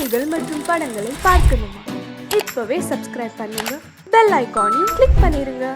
செய்திகள் மற்றும் படங்களை பார்க்கணுமா? இப்பவே சப்ஸ்கிரைப் பண்ணுங்க, பெல் ஐகானையும் கிளிக் பண்ணிருங்க.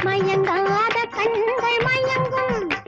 மயங்காத கண்கள் மயங்கும்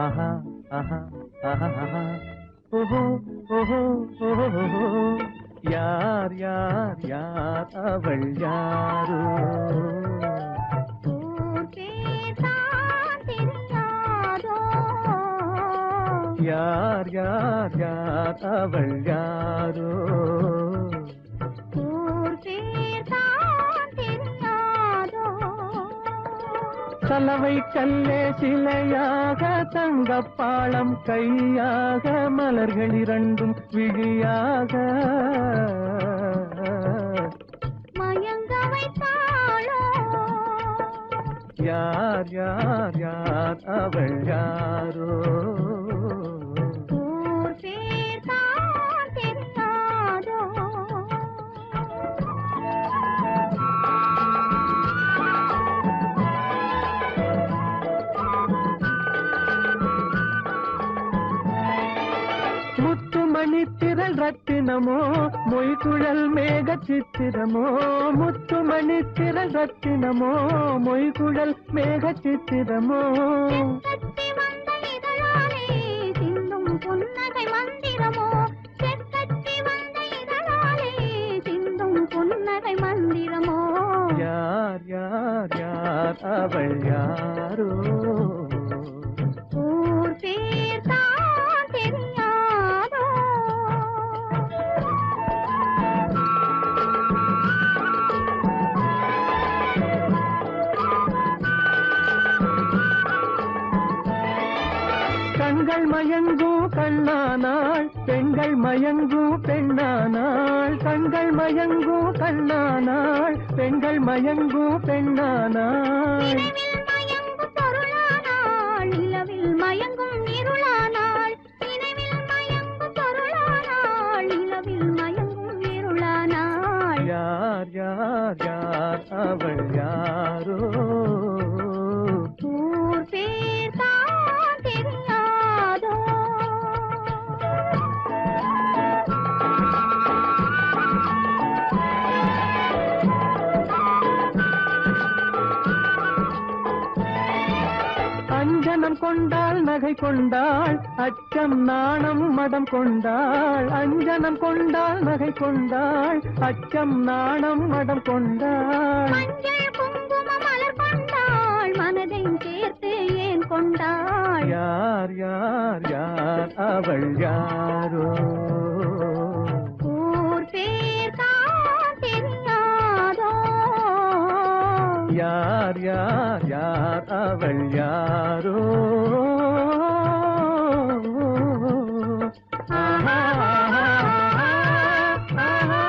ஆஹா ஆஹா ஆஹா ஆஹா ஓஹோ ஓஹோ ஓஹோ யார் யார் யார் அவள் யாரோ யார் யார் யார் அவள் யாரோ சலவை கல்லே சிலையாக தங்கப்பாளம் கையாக மலர்கள் இரண்டும் விழியாக மயங்க வைத்தாளோ யார் யார் யார் அவள் யாரோ முத்துமணித்திரள் ரத்தினமோ மொய்குழல் மேக சித்திரமோ முத்துமணித்திரள் ரத்தினமோ மொய்குழல் மேக சித்திரமோ சிந்தும் புன்னகை மந்திரமோ செக்கத்தி வந்த இதழாலே சிந்தும் புன்னகை மந்திரமோ யார் யார் யார் அவள் யாரோ ஊர் பேர் தான் தெரியாதோ கண்கள் மயங்கும் கண்ணானாள் பெண்கள் மயங்கும் பெண்ணானாள் கண்கள் மயங்கும் கண்ணானாள் பெண்கள் மயங்கும் பெண்ணானாள் மயங்கும் பொருளானாள் நிலவில் மயங்கும் இருளானாள் நினைவில் மயங்கும் பொருளானாள் நிலவில் மயங்கும் இருளானாள் யார் யார் யார் அவள் யாரோ ஊர் பேர் தான் தெரியாதோ அஞ்சனம் கொண்டாள் நகை கொண்டாள் அச்சம் நாணம் மடம் கொண்டாள் அஞ்சனம் கொண்டாள் நகை கொண்டாள் அச்சம் நாணம் மடம் கொண்டாள் மஞ்சள் குங்கும மலர் கொண்டாள் மனதை சேர்த்து ஏன் கொண்டாள் யார் யார் யார் அவள் யாரோ ஊர் பேர் தான் தெரியாதோ யார் யார் யார் அவள் யாரோ ஆஹா ஆஹா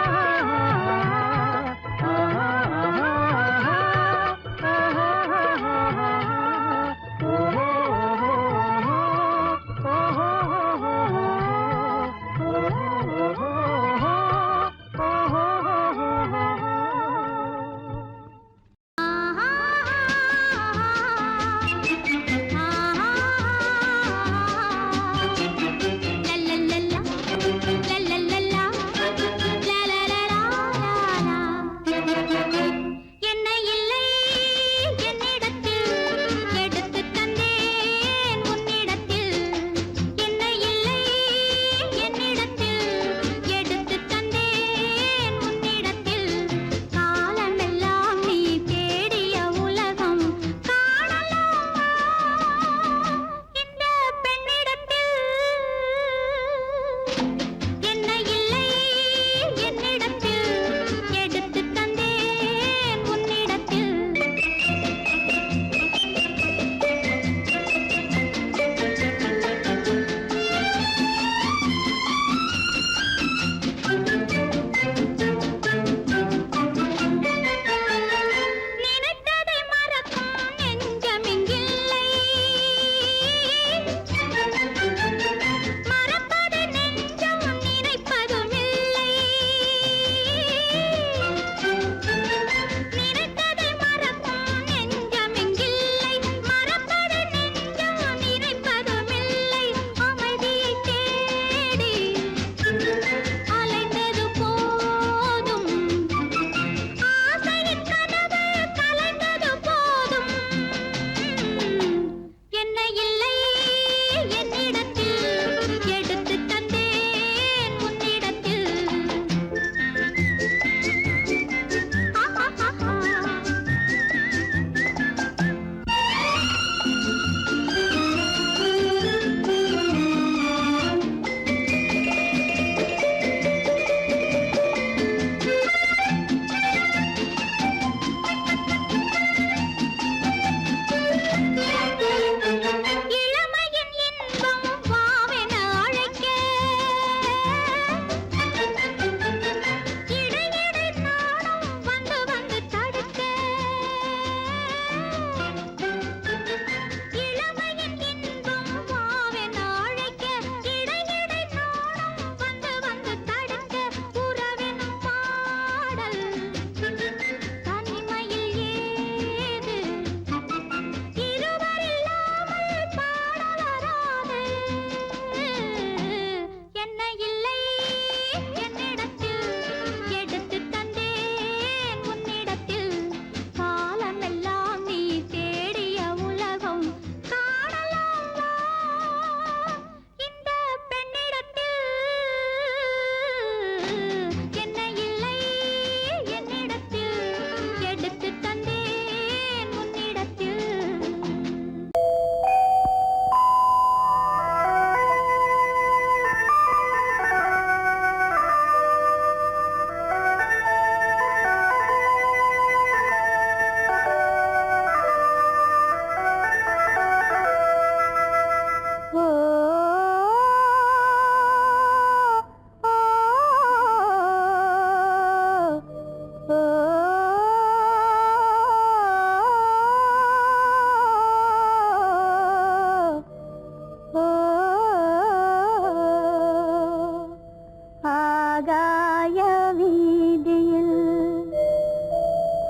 ஆகாய வீதியில்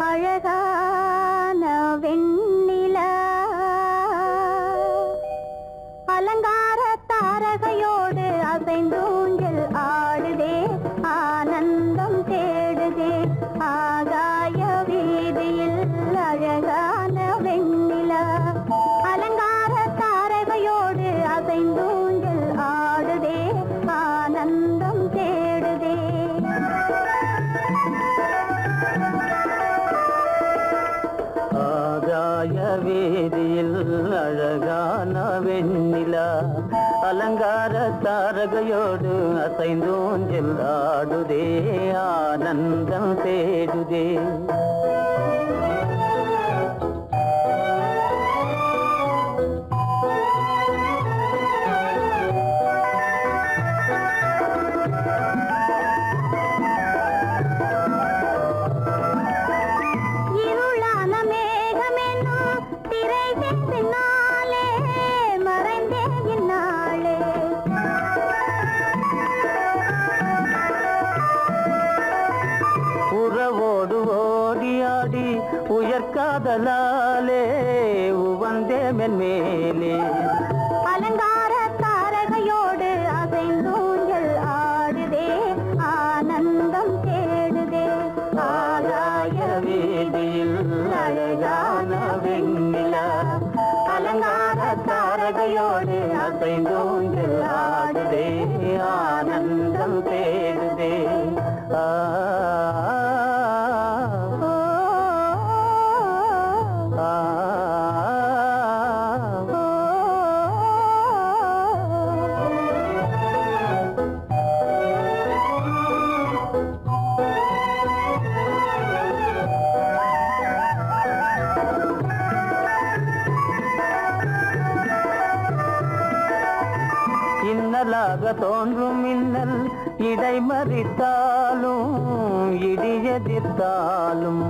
அழகான வெண்ணிலா அலங்கார தாரகையோடு அசைந்தூஞ்சல் ஆடுதே ஆனந்தம் தேடுதே ஆகாய வீதியில் அழகான வெண்ணிலா அலங்கார தாரகையோடு அசைந்தூஞ்சல் ஆடுதே ஆனந்தம் தேடுதே ஆகாய வீதியில் அழகான வெண்ணிலா அலங்கார தாரகையோடு அசைந்தூஞ்சல் ஆடுதே ஆனந்தம் தேடுதே இருளான மேகமென்னும் திரை பின்னாலே மறைந்தே இந்நாளே உறவோடு ஓடியாடி உயர்காதலாலே உவந்தே மென்மேலே அலங்கார தாரகையோடு அசைந்தூஞ்சல் ஆடுதே ஆனந்தம் தேடுதே ஆகாய வீதியில் அழகான வெண்ணிலா அலங்கார தாரகையோடு அசைந்தூஞ்சல் ஆடுதே ஆனந்தம் தேடுதே ஆ இன்னலாக தோன்றும் மின்னல் இடைமறித்தாலும் இடியெதிர்த்தாலும்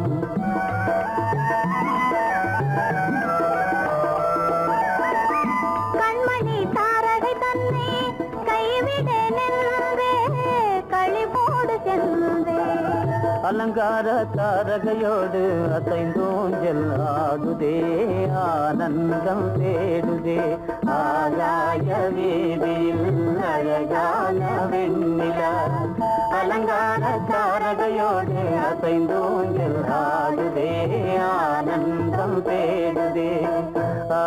கண்மணி தாரகை தன்னை கைவிடனென்றே களிபோடு சென்றே அலங்கார தாரகையோடு அசைந்தூஞ்சல் ஆடுதே ஆனந்தம் தேடுதே ஆகாய வீதியில் அழகான வெண்ணிலா அலங்கார தாரகையோடு அசைந்தூஞ்சல் ஆடுதே ஆனந்தம் தேடுதே ஆ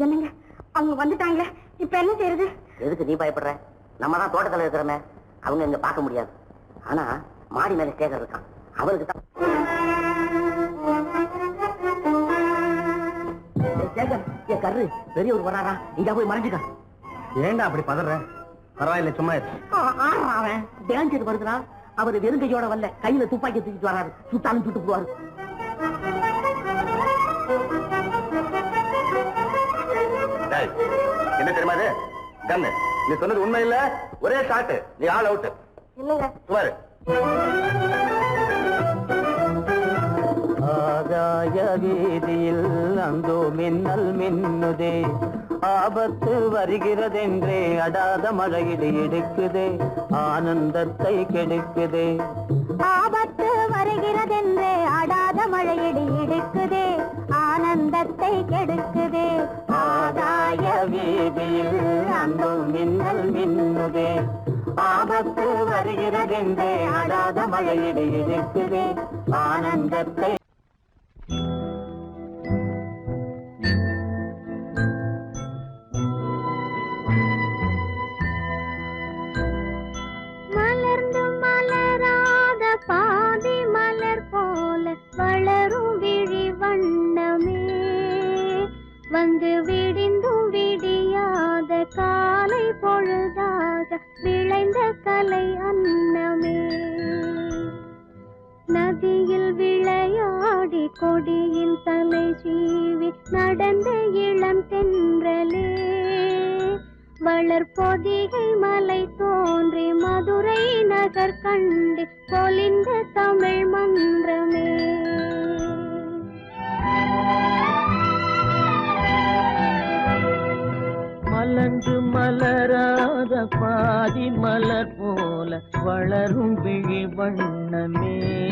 என்னங்க அவங்க வந்துட்டாங்களே இப்ப என்ன செய்யறது எதுக்கு நீ பயப்படுற? நம்ம தான் தோட்டத்துல இருக்கிறோமே, அவங்க இங்க பார்க்க முடியாது. ஆனா மாடி மேல சேகர் இருக்கான், அவனுக்கு தான். சேகர், என் கரு பெரியவர் வராரா, இங்க போய் மறைஞ்சுக்க. ஏண்டா அப்படி பதற? பரவாயில்ல, சும்மா இரு. அவன் டேஞ்சர் வருதுனா, அவர் வெறுங்கையோட வரல, கையில துப்பாக்கி தூக்கிட்டு வராரு, சுத்தாலும் சுட்டு போவாரு. என்ன தெரியுமா இது? கண்ணு, நீ சொன்னது உண்மை இல்ல, ஒரே ஷாட், நீ ஆள் அவுட். இல்லங்க சுமாரு. ஆகாய வீதியில் அந்தோ மின்னல் மின்னுதே, ஆபத்து வருகிறதென்றே அடாத மழையிடு இடுக்குதே, ஆனந்தத்தை கெடுக்குதே. ஆபத்து வருகிறதென்றே அடாத மழையிடி இடுக்குதே, ஆனந்தத்தை கெடுக்குதே. ஆகாய வீதியில் அந்தோ மின்னல் மின்னுதே, ஆபத்து வருகிறதென்றே அடாத மழையிடு இடுக்குதே, ஆனந்தத்தை. மலர்ந்து மலராத பாதி மலர் போல வளரும் விழி வண்ணமே, வந்து விடிந்தும் விடியாத காலை பொழுதா விளைந்த கலை அன்னமே. நதியில் விளையாடி கொடியின் தலை சீவி நடந்த இளம் தென்றலே. வளர்பொதிகை மலை தோன்றி மதுரை நகர் கண்டு பொலிந்த தமிழ் மன்றமே. மலர்ந்து மலராத பாதி மலர் போல வளரும் விழி வண்ணமே.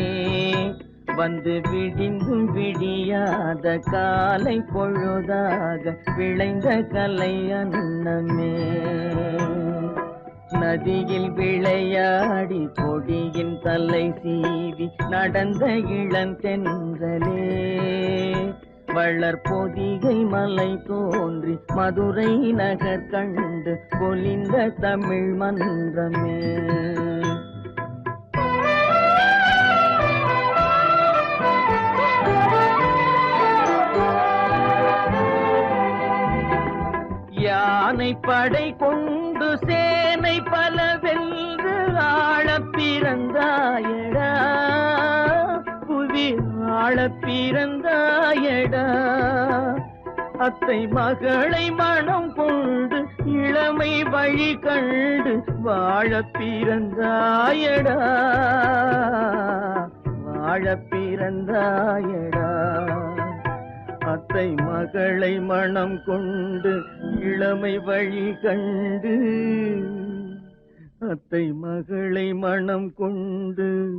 வந்து விடிந்தும் விடியாத காலை பொழுதாக விளைந்த கலை அன்னமே. நதியில் விளையாடி கொடியின் தலை சீவி நடந்த இளந்தென்றலே. வளர்பொதிகை மலை தோன்றி மதுரை நகர் கண்டு பொலிந்த தமிழ் மன்றமே. யானை படை கொண்டு சேனை பல வென்று ஆளப் பிறந்தாயடா. புவி ஆளப் பிறந்தாயடா. அத்தை மகளை மனம் கொண்டு இளமை வழி கண்டு வாழப் பிறந்தாயடா. வாழப் பிறந்தாயடா. அத்தை மகளை மனம் கொண்டு இளமை வழி கண்டு. அத்தை மகளை மனம் கொண்டு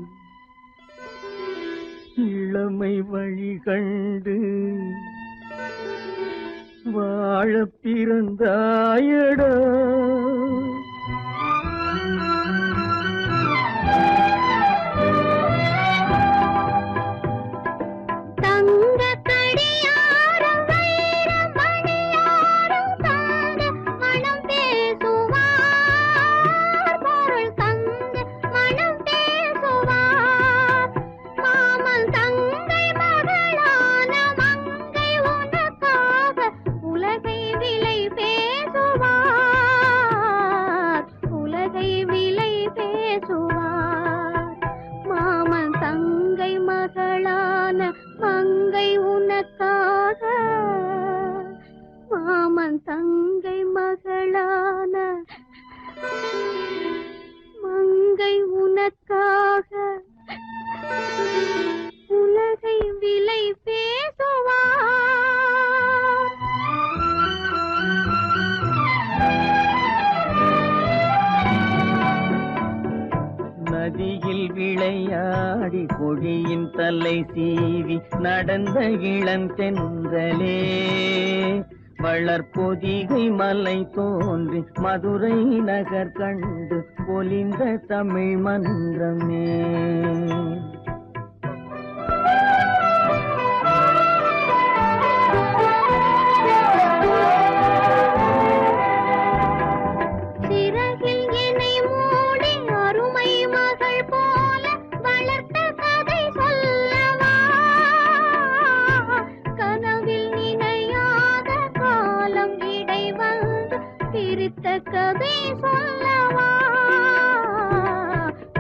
இளமை வழி கண்டு வாழப் பிறந்தாயடா. தங்கை மகளான மங்கை உனக்காக உலகை விலை பேசுவார். நதியில் விளையாடி கொடியின் தலை சீவி நடந்த இளந்தென்றலே. வளர்பொதிகை மலை தோன்றி மதுரை நகர் கண்டு பொலிந்த தமிழ் மன்றமே. சிறகில் என்னை மூடி அருமை மகள் போல வளர்த்த கதை சொல்லவா. கனவில் நினையாத காலம் இடை வந்து பிரித்த கதை சொல்லவா.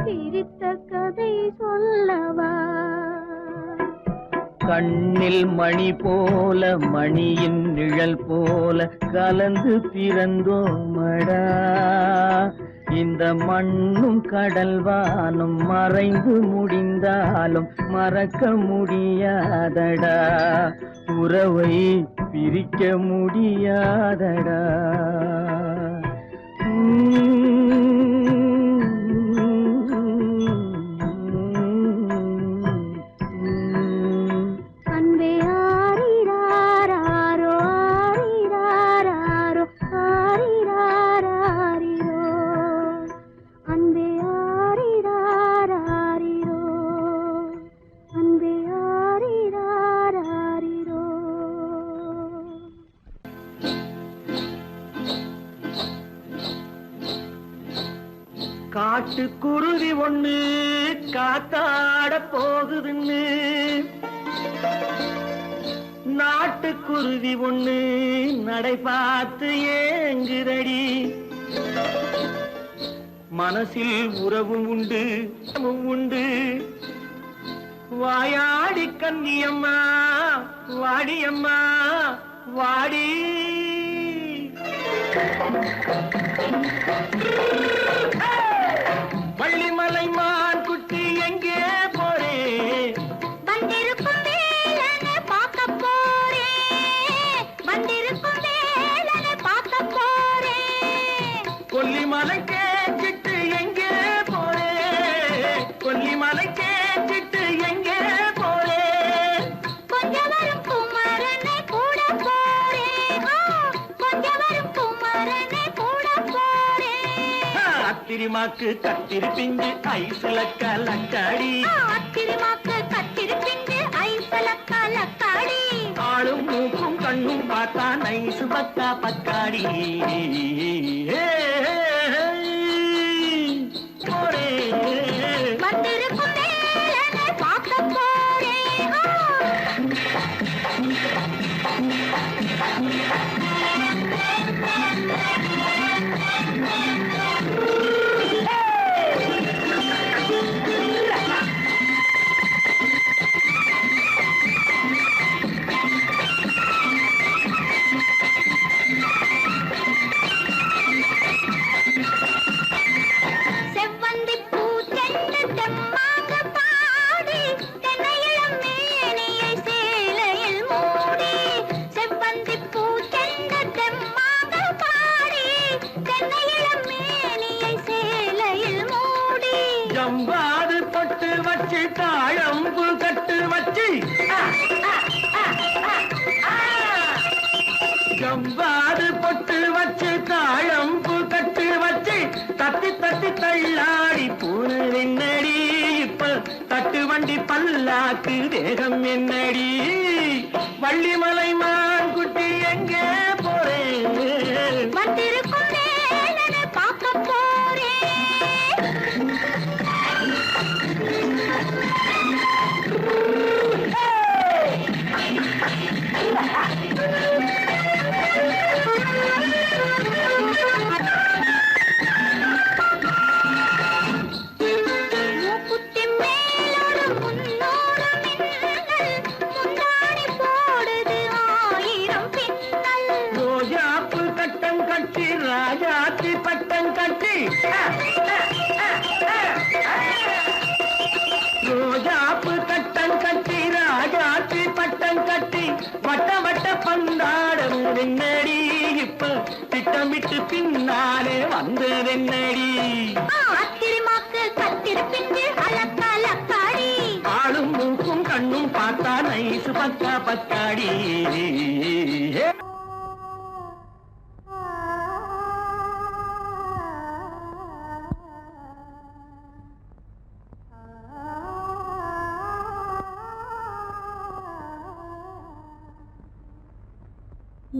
பிரித்த கதை சொல்லவா. கண்ணில் மணி போல மணியின் நிழல் போல கலந்து பிறந்தோமடா. இந்த மண்ணும் கடல் வானும் மறைந்து முடிந்தாலும் மறக்க முடியாதடா. உறவை பிரிக்க முடியாதடா. அன்பே ஆரிராரோ ஆரிராரோ ஆரிராரோ. அன்பே ஆரிராரோ அன்பே ஆரிராரோ. காட்டுக்குருவி ஒண்ணு காத்தாட போகுதுன்னு நாட்டுக்குருவி ஒண்ணு நடை பார்த்து ஏங்குதடி. மனசில் உறவும் உண்டு உண்டு. வாயாடி கன்னியம்மா வாடியம்மா வாடி. வள்ளிமலை மான் குட்டி எங்கே போறே? வந்திருக்கும் வேலனை பார்க்க போறேன், வந்திருக்கும் வேலனை பார்க்க போறேன். கொல்லிமலை கேச்சிட்டு எங்கே போறே? கொல்லிமலை கேச்சிட்டு எங்கே போறே? கொஞ்சம் வரும் குமரனை கூட போறேன், கொஞ்சம் வரும் குமரனை கூட போறேன். அத்திரிமாக்கு கத்திருப்பிஞ்சு ஐசுல கலக்காடி, அத்திரிமாக்கு கத்திருப்பிஞ்சு ஐசல கலக்காடி. ஆளும் மூக்கும் கண்ணும் பார்த்தா நைசு பக்கா பக்காடி. போரே வந்திருக்கும் வேலனை பார்க்க போறேன். செவ்வந்தி பூ செண்டு தெம்மாக பாடி, தென்னையிளம் மேனியை சேலையில் மூடி. செவ்வந்தி பூ செண்டு தெம்மாக பாடி, தென்னையிளம் மேனியை சேலையில் மூடி. ஜம்பாது பொட்டு வச்சு தாழம்பு கட்டு வச்சு, ஜம்பாது பொட்டு வச்சு தாழம்பு கட்டு வச்சு, தட்டி தட்டி தள்ளாடி பூனு என்னடி. இப்ப தட்டு வண்டி பல்லாக்கு வேகம் என்னடி. வள்ளிமலை மான் குட்டி எங்கே போறேன்? வந்திருக்கும் வேலனை பார்க்க போறேன். மூக்குத்தி மேலோடு முன்னோடு மின்னல், முந்தாணி போடுது 1000 பின்னல். ரோஜாப்பு கட்டம் கட்டி ராஜாத்தி பட்டம் கட்டி, ரோஜாப்பு கட்டம் கட்டி ராஜாத்தி பட்டம் கட்டி, வட்ட வட்ட பந்தாடம் என்னடி. இப்ப திட்டமிட்டு பின்னாலே வந்து என்னடி. அத்திரிமாக்கு கத்திருப்பிஞ்சு அலக்காடி. ஆளும் மூக்கும் கண்ணும் பார்த்தா நைசு பக்கா பக்காடி.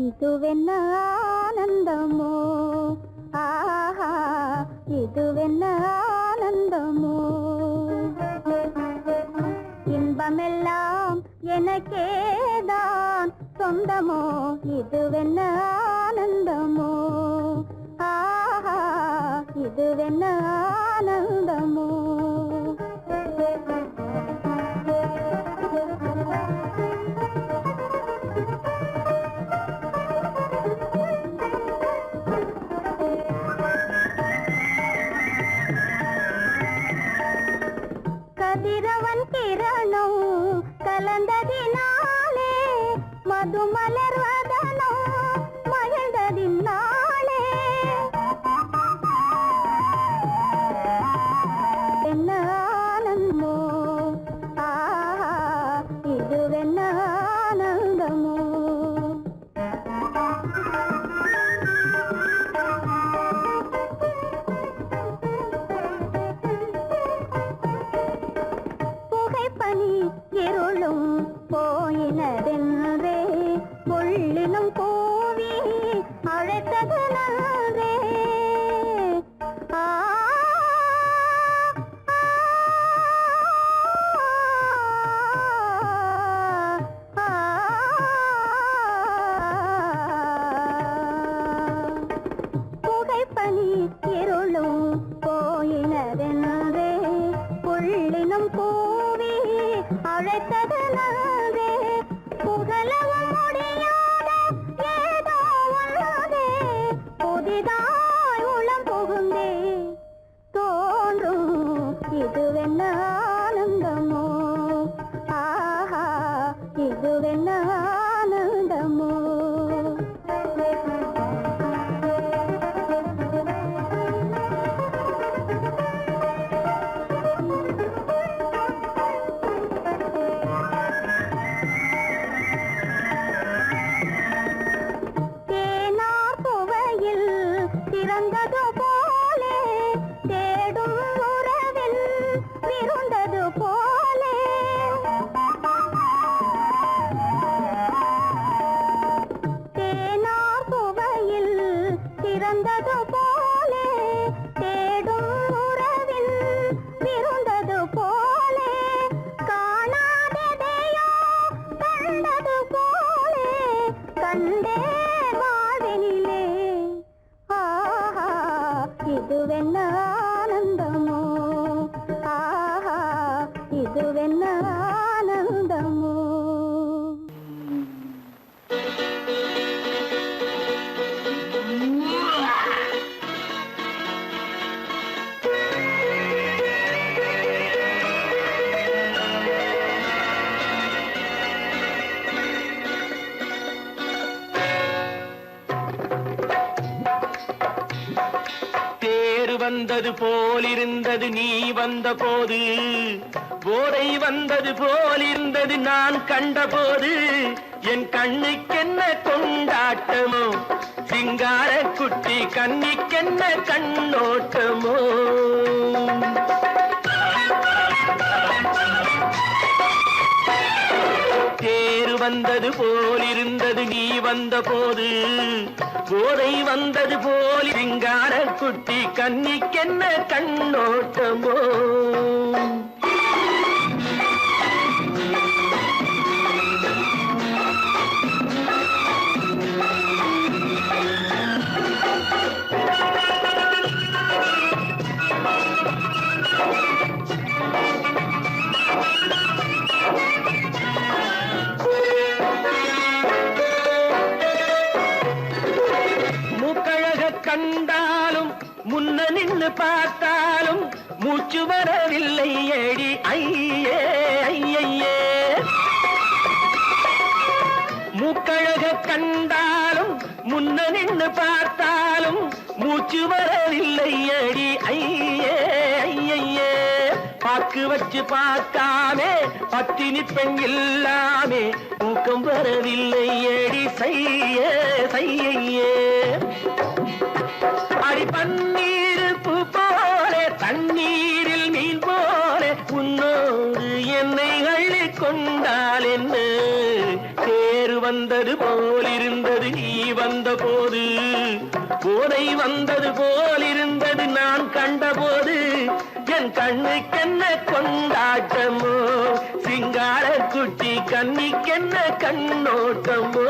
இதுவென்ன ஆனந்தமோ, ஆஹா இதுவென்ன ஆனந்தமோ. இன்பமெல்லாம் எனக்கேதான் சொந்தமோ, இதுவென்ன ஆனந்தமோ, ஆஹா இதுவென்ன ஆனந்தமோ. கதிரவன் கிரணம் கலந்ததினாலே, மதுமலர் வதனம் மகிழ்ந்ததினாலே. என்ன ஆனந்தமோ, ஆஹா இதுவென்ன ஆனந்தமோ. புகைப்பனி இருளும் போயினதென்றே, புள்ளினும் பூவி அழைத்தது நன்றே. புகைப்பனி இருளும் போ பிறந்தது போலே தேடும் உறவில் விருந்தது போலே தேனார் சுவையில் பிறந்தது போலே தேடும் உறவில் விருந்தது போலே காணாததையோ கண்டது போலே கண்டே வாழ்வினிலே ஆஹா இதுவென்ன ஆனந்தமோ ஆஹா இதுவென்ன ஆனந்தமோ தேர் வந்தது போலிருந்தது நீ வந்த போது, போதை வந்தது போலிருந்தது நான் கண்டபோது, என் கண்ணுக்கென்ன கொண்டாட்டமோ, சிங்கார குட்டி கண்ணிக்கென்ன கண்ணோட்டமோ. தேர் வந்தது போலிருந்தது நீ வந்த போது, போதை வந்தது போல் சிங்கார குட்டி கண்ணிக்கென்ன கண்ணோட்டமோ. கண்டாலும் முன்ன நின்று பார்த்தாலும் மூச்சு வரவில்லை ஏடி ஐயே ஐயே. மூக்கழக கண்டாலும் முன்ன நின்று பார்த்தாலும் மூச்சு வரவில்லை ஏடி ஐயே ஐயே. பாக்கு வச்சு பார்க்காமே பத்தினி பெண் இல்லாமே ஊக்கம் வரவில்லை ஏடி செய்ய செய்யே. அடி பன்னீர் பூ போலே தண்ணீரில் மீன் போலே உன்னோடு என்னை அள்ளி கொண்டால் என்ன. தேர் வந்தது போலிருந்தது நீ வந்த போது, போதை வந்தது போலிருந்தது நான் கண்டபோது, என் கண்ணுக்கென்ன கொண்டாட்டமோ, சிங்கார குட்டி கண்ணிக்கென்ன கண்ணோட்டமோ.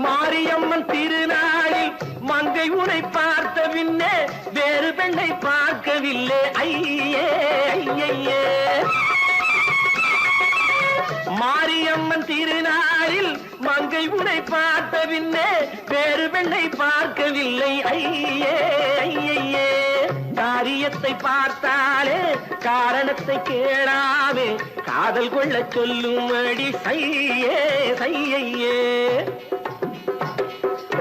மாரியம்மன் திருநாளில் மங்கை உனை பார்த்த பின்னே வேறு பெண்ணை பார்க்கவில்லை ஐயே ஐயே. மாரியம்மன் திருநாளில் மங்கை உனை பார்த்த பின்னே வேறு பெண்ணை பார்க்கவில்லை ஐயே ஐயே. காரியத்தை பார்த்தாலே காரணத்தை கேளாமே காதல் கொள்ள சொல்லும்படி செய்யே செய்யே.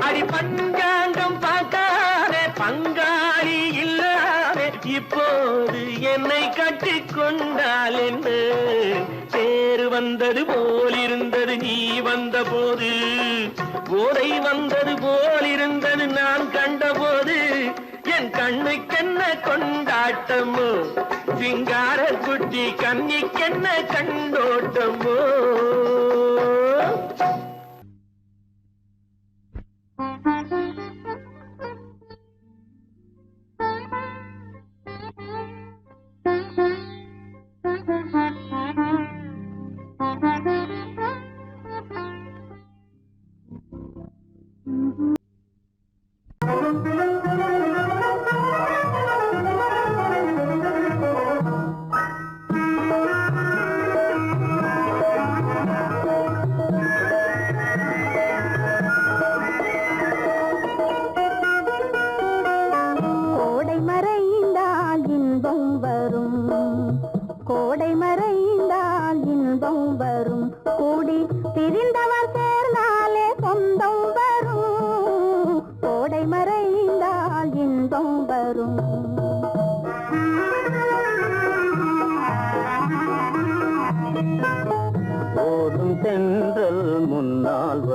அடி பஞ்சாங்கம் பார்க்காதே பங்காளி இல்லாமே இப்போது என்னை கட்டிக் கொண்டால் என்ன. தேர் வந்தது போலிருந்தது நீ வந்த போது, போதை வந்தது போலிருந்தது நான் கண்டபோது, என் கண்ணுக்கென்ன கொண்டாட்டமோ, சிங்கார குட்டி கண்ணிக்கென்ன கண்ணோட்டமோ.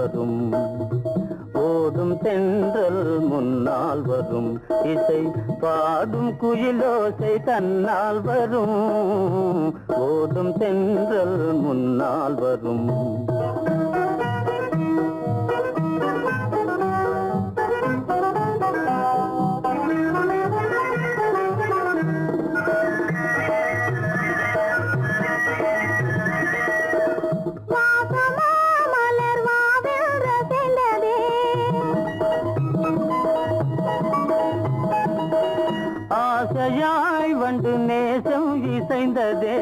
வரும் ஓடும் தென்றல் முன்னால் வரும் இசை பாடும் குயிலோசை தன்னால் வரும் ஓடும் தென்றல் முன்னால் வரும் ஆசையாய் வந்து நேசம் இசைந்ததே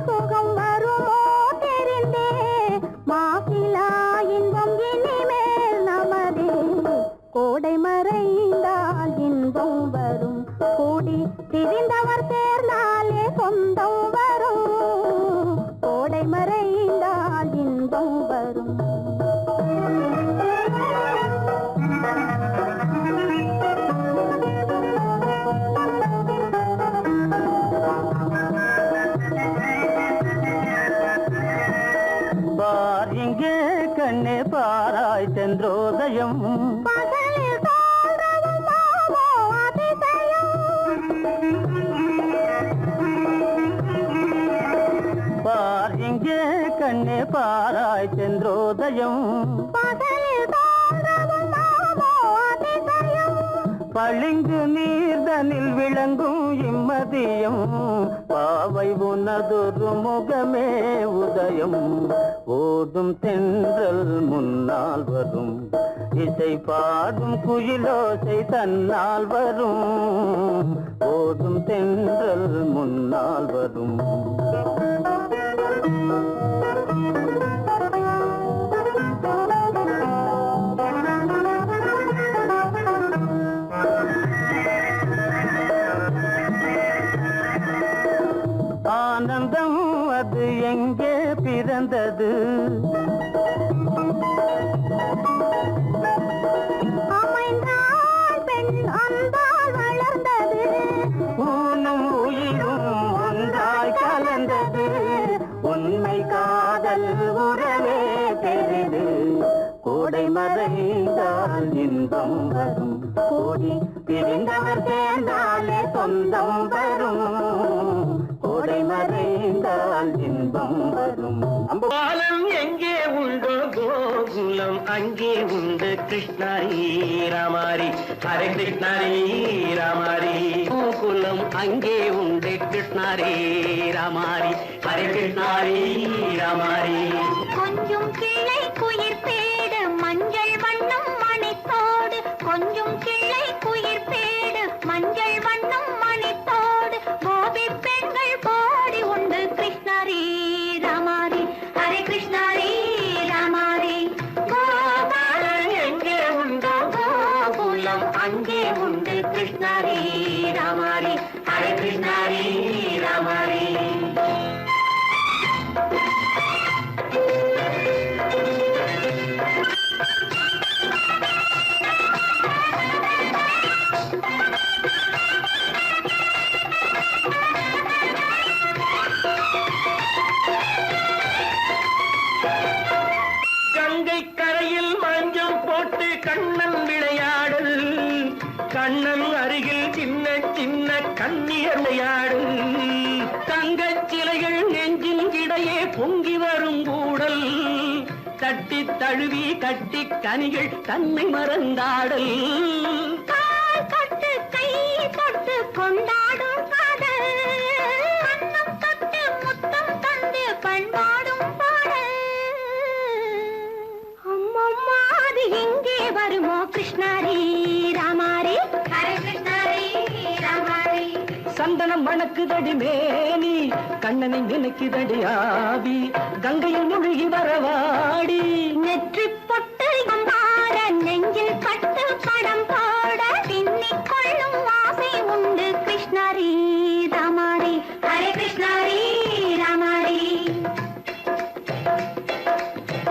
சுகம் வருமோ தெரிந்தே மாசிலா இன்பம் இனிமேல் நமதே கோடை மறைந்தால் இன்பம் வரும் கூடி திரிந்தவர் சேர்ந்தாலே சொந்தம் வரும் கோடை மறைந்தால் இன்பம் வரும் பார் இங்கே கண்ணே பாராய் சென்றோதயம் பகலில் தோன்றவும் மாமோ அதிசயம் பார் இங்கே கண்ணே பாராய் சென்றோதயம் பகலில் தோன்றவும் மாமோ அதிசயம் பளிங்கு நீர்தனில் விளங்கும் இம்மதியம் பாவை உனதொரு முகமே உதயம் ஓடும் தென்றல் முன்னால் வரும் இசை பாடும் குயிலோசை தன்னால் வரும் ஓடும் தென்றல் முன்னால் வரும் ஆனந்தம் அது எங்கே பிறந்தது அமைந்தாள் பெண் அன்பால் வளர்ந்தது ஊனும் உயிரும் ஒன்றாய் கலந்தது உண்மை காதல் உறவே பெரிது கோடை மறைந்தால் இன்பம் வரும் கோடி பிரிந்தவர் சேர்ந்தாலே சொந்தம் வரும் கோடை மறைந்தால் இன்பம் வரும் பாலம் எங்கே உண்டோ கோகுலம் அங்கே உண்டு கிருஷ்ணாரி ராமாரி ஹரே கிருஷ்ணாரி ராமாரி கோகுலம் அங்கே உண்டு கிருஷ்ணாரி ராமாரி ஹரே கிருஷ்ணாரி ராமாரி கொஞ்சம் கிளை குயிர் பேடு மஞ்சள் வண்ணம் மணித்தோடு கொஞ்சம் கிளை குயிர் பேடு மஞ்சள் வண்ணம் மணித்தோடு கோபி பெண்கள் பாடி உண்டு கிருஷ்ணாரி ராமாரி ஹரே கிருஷ்ணாரி ராமாரி கோபாலன் எங்கே உண்டோ கோகுலம் அங்கே உண்டு கிருஷ்ணாரி ராமாரி ஹரே கிருஷ்ணாரி ராமாரி கங்கை கரையில் மஞ்சள் போட்டு கண்ணன் விளையாடல் கண்ணன் அருகில் சின்ன சின்ன கண்ணியர் விளையாடல் தங்கச் சிலைகள் நெஞ்சின் இடையே பொங்கி வரும் கூடல் தட்டி தழுவி கட்டி கனிகள் தன்னை மறந்தாடல் கால் தொட்டு கை தொட்டு கொண்டாடும் காதல் கண்ணம் தொட்டு முத்தம் தந்து பண்பாடும் பாடல் அம்மம்மா அது எங்கே வருமோ கிருஷ்ணாரி ராமாரி ஹரே கிருஷ்ணாரி ராமாரி சந்தனம் மணக்குதடி மேனி கண்ணனை நினைக்குதடி ஆவி கங்கையில் முழுகி வரவாடி நெற்றி பொட்டு அம்பாட நெஞ்சில் கட்டு படம் போட பின்னிக் கொள்ளும் ஆசை உண்டு கிருஷ்ணாரி ராமாரி ஹரே கிருஷ்ணாரி ராமாரி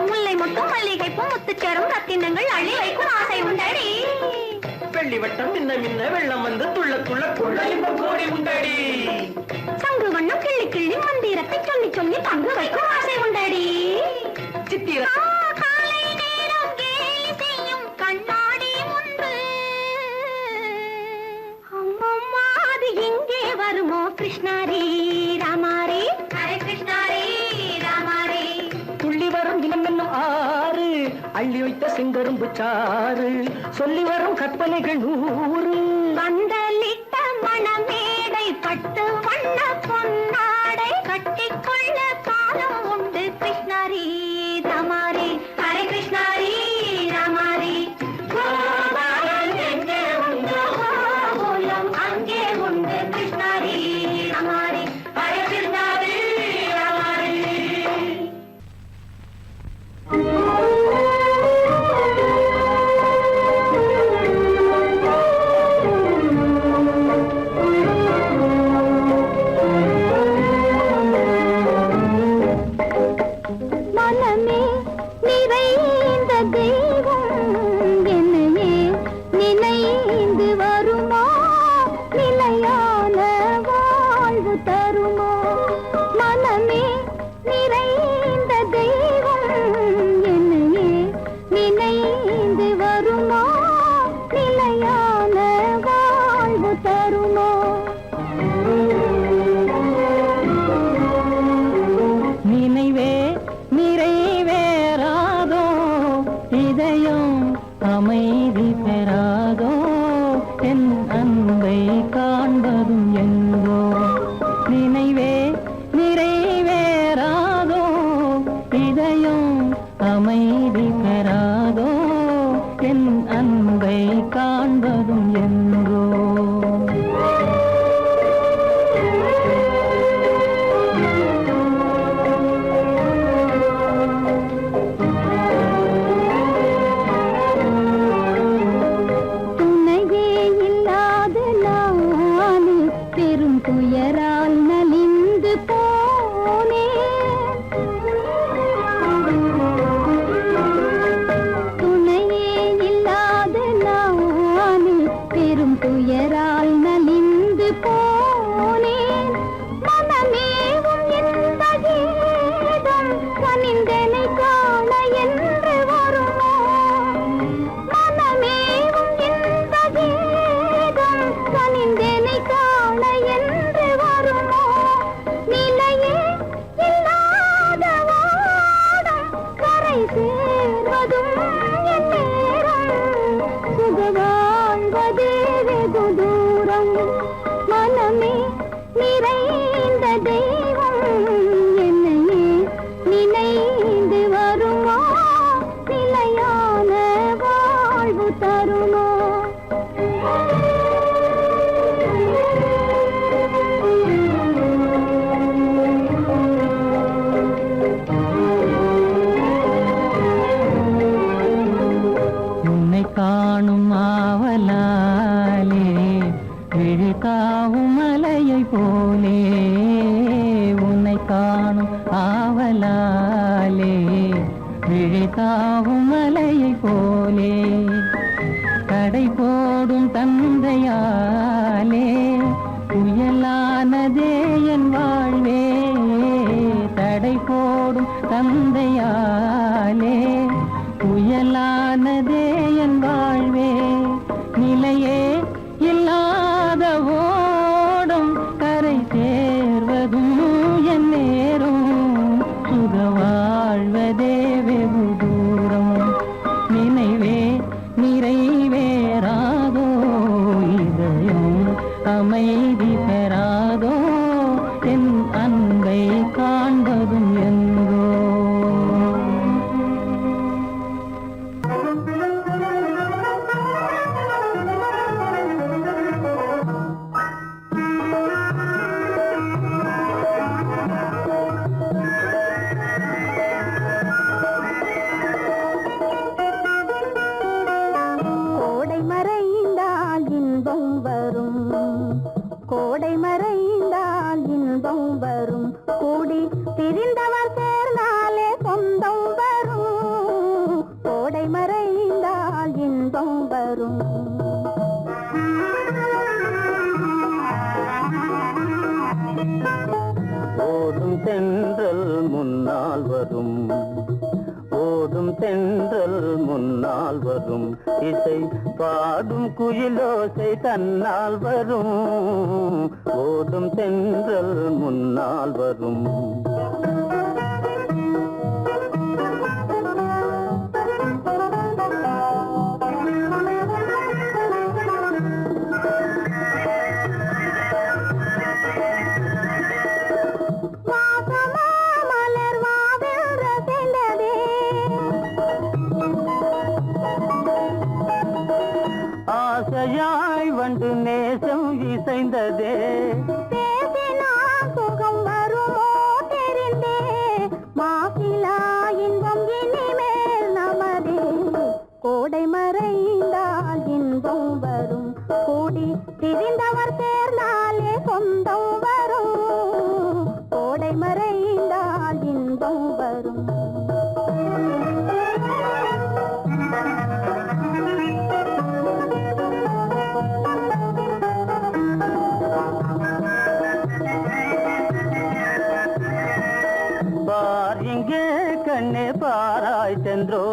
முல்லை மொட்டும் மல்லிகை பூ முத்துச்சரம் ரத்தினங்கள் அள்ளி வைக்கும் ஆசை உண்டடி வெள்ளி வட்டம் மின்ன மின்ன வெள்ளம் வந்து துள்ள துள்ள கொள்ள இந்த கோடி உண்டடி சங்கு வண்ணம் கிள்ளி கிள்ளி மந்திரத்தை சொல்லி சொல்லி தங்கு வைக்கும் ஆசை உண்டடி சித்திர அள்ளி வைத்த செங்கரும்பு சாறு சொல்லி வரும் கற்பனைகள் 100 பந்தலிட்ட மணமேடை பட்டு வண்ண பொன்னாடை கட்டிக்கொள்ள காலம் உண்டு கிருஷ்ணாரி ராமாரி ஹரே கிருஷ்ணாரி ராமாரி கோபாலன் எங்கே உண்டு கோகுலம் அங்கே உண்டு கிருஷ்ணாரி ராமாரி ஹரே கிருஷ்ணாரி ராமாரி மனமே நிறைந்த தெய்வம் என்னையே நினைந்து வருமா நிலையான வாழ்வு தருமா மனமே நிறைந்த தெய்வம் என்னையே நினைந்து வருமா நிலையான வாழ்வு தருமா நினைவே நிறைவேறாதோ இதயம் அமைதி பெறாதோ என் அன்பை காண்பதும் எங்கோ நினைவே நிறைவேறாதோ இதயம் அமைதி பெறாதோ என் அன்பை காண்பதும் எங்கோ துணையே இல்லாத நான் பெரும் துயரால் நலிந்து போனேன் துணையே இல்லாத நான் பெரும் துயரால் நலிந்து போனேன் மனமேவும் இந்த கீதம் கனிந்தனை காண என்று வருமோ மனமேவும் இந்த கீதம் கனிந்தனை காண என்று வருமோ நிலையே இல்லாத வாடம் கரை சேர்வதும் என் நேரம் சுக வாழ்வதே வெகு தூரம் மனமே நிறைந்த தெய்வம் என்னையே நினைந்து வருமா நிலையான வாழ்வு தருமா உன்னை காணும் ஆவலாலே விழித்தாவும் மலையை போலே உன்னை காணும் ஆவலாலே விழித்தாவும் மலையை போலே கடை போடும் தந்தையாலே புயலானதே என் வாழ்வே தடை போடும் தந்தையாலே புயலானதே என் வாழ்வே நிலையே இல்லாத ஓடும் கரை சேர்வதும் என் நேரும் சுக வாழ்வதே வெகு தூரம் நினைவே நிறைவேறாதோ இதயம் அமைதி பெறாதோ என் அன்பை காண்பதும் எங்கோ கோடை மறைந்தால் இன்பம் வரும் கோடை மறைந்தால் இன்பம் வரும் கூடி பிரிந்தவர் சேர்ந்தாலே சொந்தம் வரும் கோடை மறைந்தால் இன்பம் வரும் ஓடும் தென்றல் முன்னால் வரும் ஓடும் தென்றல் முன்னால் வரும் இசை பாடும் குயிலோசை தன்னால் வரும் ஓடும் தென்றல் முன்னால் வரும்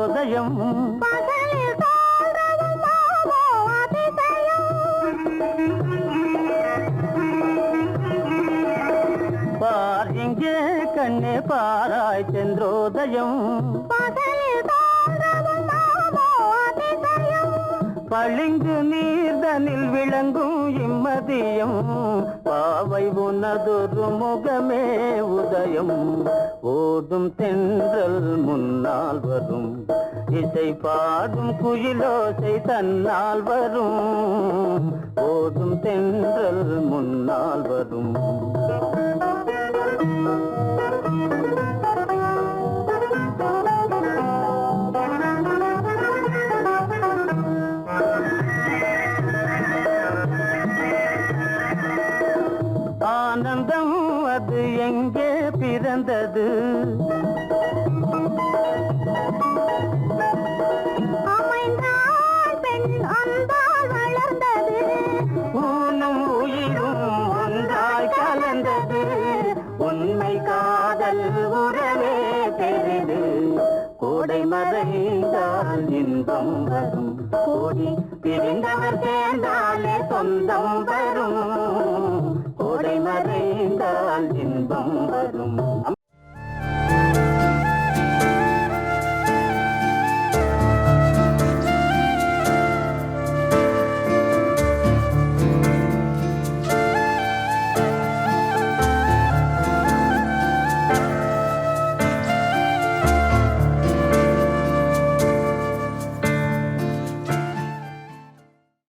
சந்திரோதயம் பகலில் தோன்றவும் மாமோ அதிசயம் பார் இங்கே கண்ணே பாராய் சந்திரோதயம் பகலில் தோன்றவும் மாமோ அதிசயம் பளிங்கு நீர்தனில் விளங்கும் இம்மதியம் பாவை உனதொரு முகமே உதயம் ஓடும் தென்றல் முன்னால் வரும் இசை பாடும் குயிலோசை தன்னால் வரும் ஓடும் தென்றல் முன்னால் வரும் ஆனந்தம் அது எங்கே பிறந்தது அமைந்தாள் பெண் அன்பால் வளர்ந்தது ஊனும் உயிரும் ஒன்றாய் கலந்தது உண்மை காதல் உறவே பெரிது கோடை மறைந்தால் இன்பம் வரும் கோடி பிரிந்தவர் சேர்ந்தாலே சொந்தம் வரும் கோடை மறைந்தால் இன்பம் வரும்